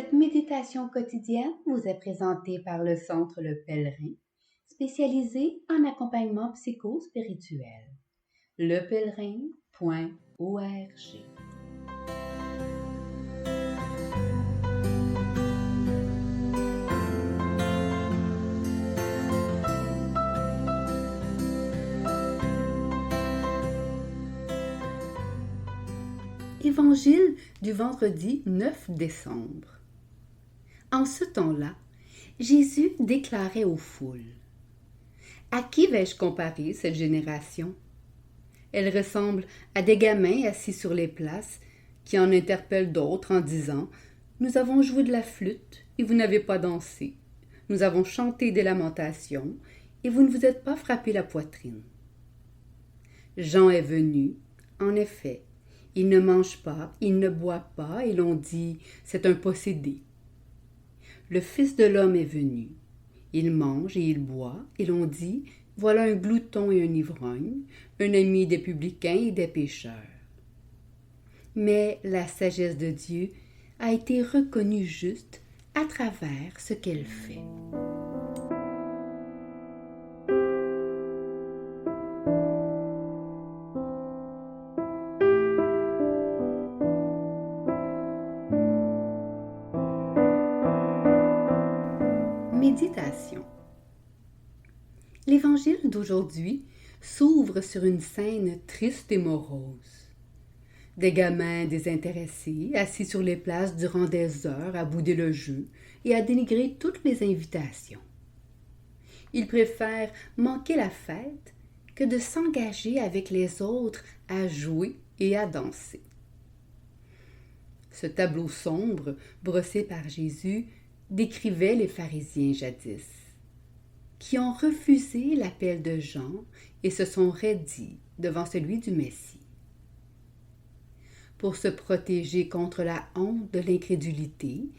Cette méditation quotidienne vous est présentée par le Centre Le Pèlerin, spécialisé en accompagnement psycho-spirituel. lepèlerin.org. Évangile du vendredi 9 décembre. En ce temps-là, Jésus déclarait aux foules : « À qui vais-je comparer cette génération ? Elle ressemble à des gamins assis sur les places qui en interpellent d'autres en disant : « Nous avons joué de la flûte et vous n'avez pas dansé. Nous avons chanté des lamentations et vous ne vous êtes pas frappé la poitrine. » Jean est venu, en effet. Il ne mange pas, il ne boit pas, et l'on dit « c'est un possédé ». Le Fils de l'homme est venu. Il mange et il boit, et l'on dit « voilà un glouton et un ivrogne, un ami des publicains et des pécheurs ». Mais la sagesse de Dieu a été reconnue juste à travers ce qu'elle fait. Méditation. L'évangile d'aujourd'hui s'ouvre sur une scène triste et morose. Des gamins désintéressés, assis sur les places durant des heures à bouder le jeu et à dénigrer toutes les invitations. Ils préfèrent manquer la fête que de s'engager avec les autres à jouer et à danser. Ce tableau sombre, brossé par Jésus, décrivait les pharisiens jadis, qui ont refusé l'appel de Jean et se sont raidis devant celui du Messie. Pour se protéger contre la honte de l'incrédulité,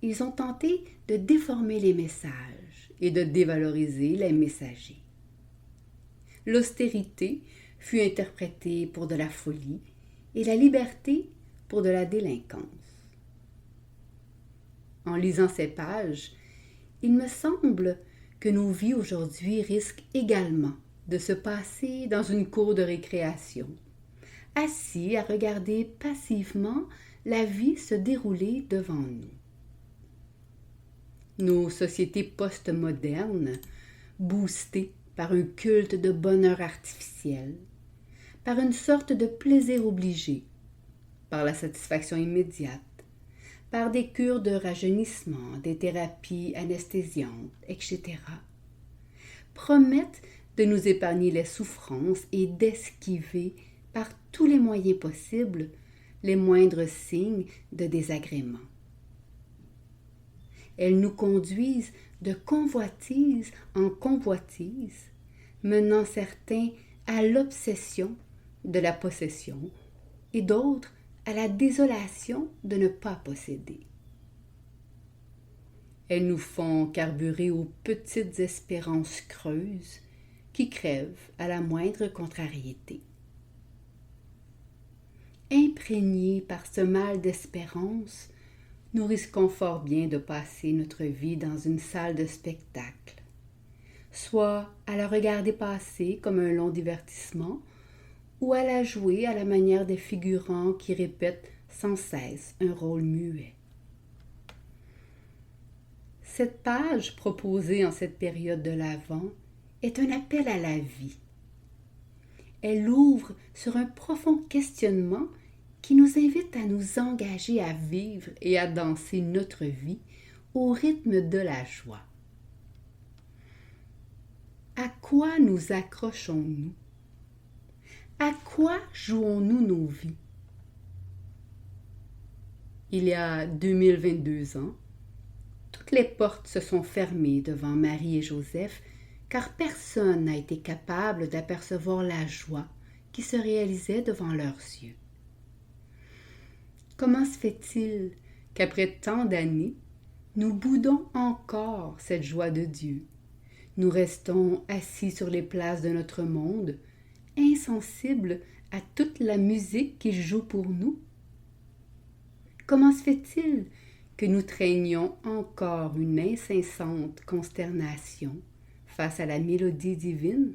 ils ont tenté de déformer les messages et de dévaloriser les messagers. L'austérité fut interprétée pour de la folie et la liberté pour de la délinquance. En lisant ces pages, il me semble que nos vies aujourd'hui risquent également de se passer dans une cour de récréation, assis à regarder passivement la vie se dérouler devant nous. Nos sociétés postmodernes, boostées par un culte de bonheur artificiel, par une sorte de plaisir obligé, par la satisfaction immédiate, par des cures de rajeunissement, des thérapies anesthésiantes, etc., promettent de nous épargner les souffrances et d'esquiver par tous les moyens possibles les moindres signes de désagrément. Elles nous conduisent de convoitise en convoitise, menant certains à l'obsession de la possession et d'autres à la désolation de ne pas posséder. Elles nous font carburer aux petites espérances creuses qui crèvent à la moindre contrariété. Imprégnés par ce mal d'espérance, nous risquons fort bien de passer notre vie dans une salle de spectacle, soit à la regarder passer comme un long divertissement, ou à la jouer à la manière des figurants qui répètent sans cesse un rôle muet. Cette page proposée en cette période de l'Avent est un appel à la vie. Elle ouvre sur un profond questionnement qui nous invite à nous engager à vivre et à danser notre vie au rythme de la joie. À quoi nous accrochons-nous ? À quoi jouons-nous nos vies ? Il y a 2022 ans, toutes les portes se sont fermées devant Marie et Joseph, car personne n'a été capable d'apercevoir la joie qui se réalisait devant leurs yeux. Comment se fait-il qu'après tant d'années, nous boudons encore cette joie de Dieu ? Nous restons assis sur les places de notre monde, insensibles à toute la musique qu'il joue pour nous? Comment se fait-il que nous traînions encore une incessante consternation face à la mélodie divine?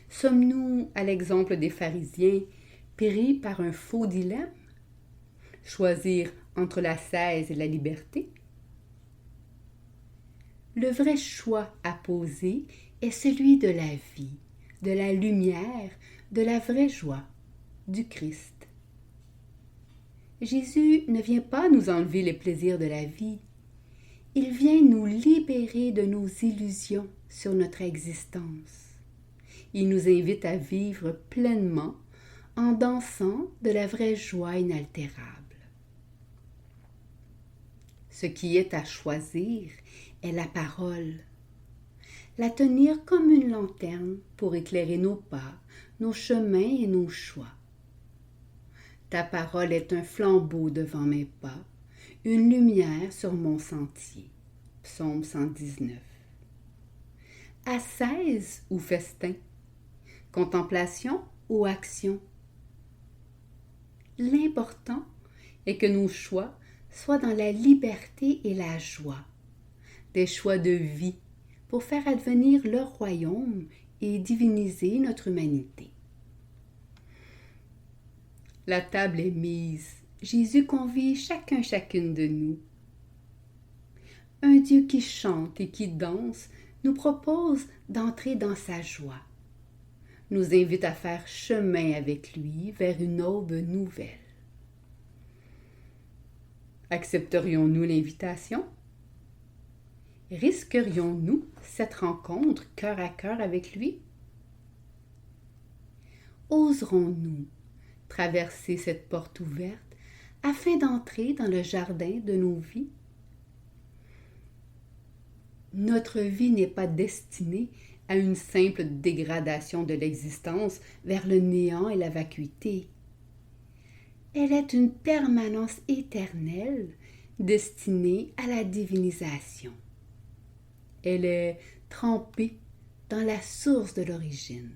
Sommes-nous, à l'exemple des pharisiens, pris par un faux dilemme? Choisir entre l'ascèse et la liberté? Le vrai choix à poser est celui de la vie, de la lumière, de la vraie joie, du Christ. Jésus ne vient pas nous enlever les plaisirs de la vie. Il vient nous libérer de nos illusions sur notre existence. Il nous invite à vivre pleinement en dansant de la vraie joie inaltérable. Ce qui est à choisir est la parole. La tenir comme une lanterne pour éclairer nos pas, nos chemins et nos choix. Ta parole est un flambeau devant mes pas, une lumière sur mon sentier. Psaume 119. Ascèse ou festin? Contemplation ou action? L'important est que nos choix soient dans la liberté et la joie, des choix de vie pour faire advenir le royaume et diviniser notre humanité. La table est mise. Jésus convie chacune de nous. Un Dieu qui chante et qui danse nous propose d'entrer dans sa joie, nous invite à faire chemin avec lui vers une aube nouvelle. Accepterions-nous l'invitation? Risquerions-nous cette rencontre cœur à cœur avec lui? Oserons-nous traverser cette porte ouverte afin d'entrer dans le jardin de nos vies? Notre vie n'est pas destinée à une simple dégradation de l'existence vers le néant et la vacuité. Elle est une permanence éternelle destinée à la divinisation. Elle est trempée dans la source de l'origine.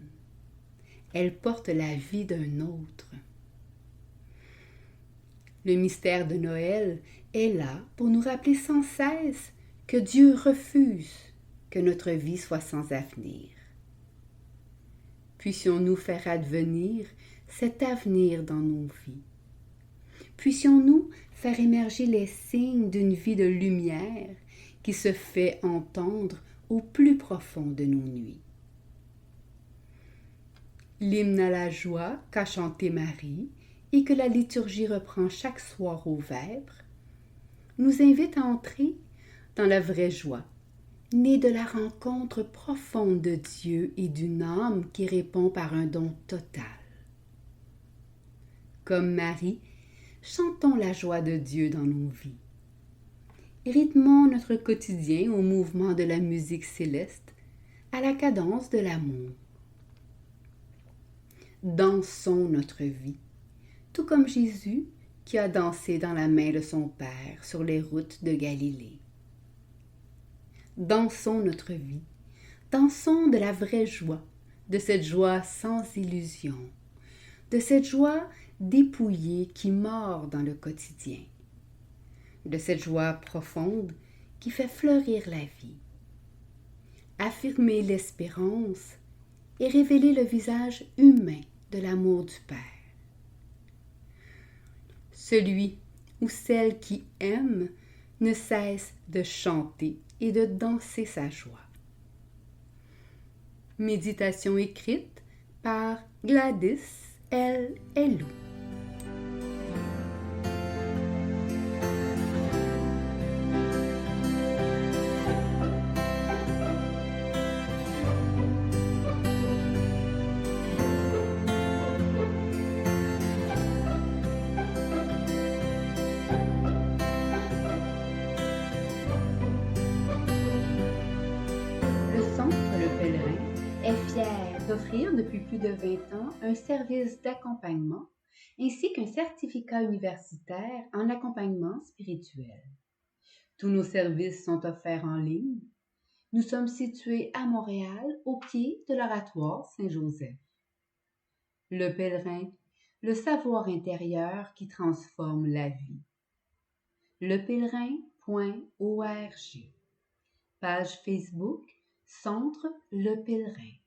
Elle porte la vie d'un autre. Le mystère de Noël est là pour nous rappeler sans cesse que Dieu refuse que notre vie soit sans avenir. Puissions-nous faire advenir cet avenir dans nos vies. Puissions-nous faire émerger les signes d'une vie de lumière qui se fait entendre au plus profond de nos nuits. L'hymne à la joie qu'a chanté Marie et que la liturgie reprend chaque soir aux vêpres nous invite à entrer dans la vraie joie, née de la rencontre profonde de Dieu et d'une âme qui répond par un don total. Comme Marie, chantons la joie de Dieu dans nos vies. Rythmons notre quotidien au mouvement de la musique céleste, à la cadence de l'amour. Dansons notre vie, tout comme Jésus qui a dansé dans la main de son Père sur les routes de Galilée. Dansons notre vie, dansons de la vraie joie, de cette joie sans illusion, de cette joie dépouillée qui mord dans le quotidien, de cette joie profonde qui fait fleurir la vie. Affirmer l'espérance et révéler le visage humain de l'amour du Père. Celui ou celle qui aime ne cesse de chanter et de danser sa joie. Méditation écrite par Gladys L. Elou. Est fier d'offrir depuis plus de 20 ans un service d'accompagnement ainsi qu'un certificat universitaire en accompagnement spirituel. Tous nos services sont offerts en ligne. Nous sommes situés à Montréal, au pied de l'Oratoire Saint-Joseph. Le pèlerin, le savoir intérieur qui transforme la vie. lepèlerin.org. Page Facebook Centre Le Pèlerin.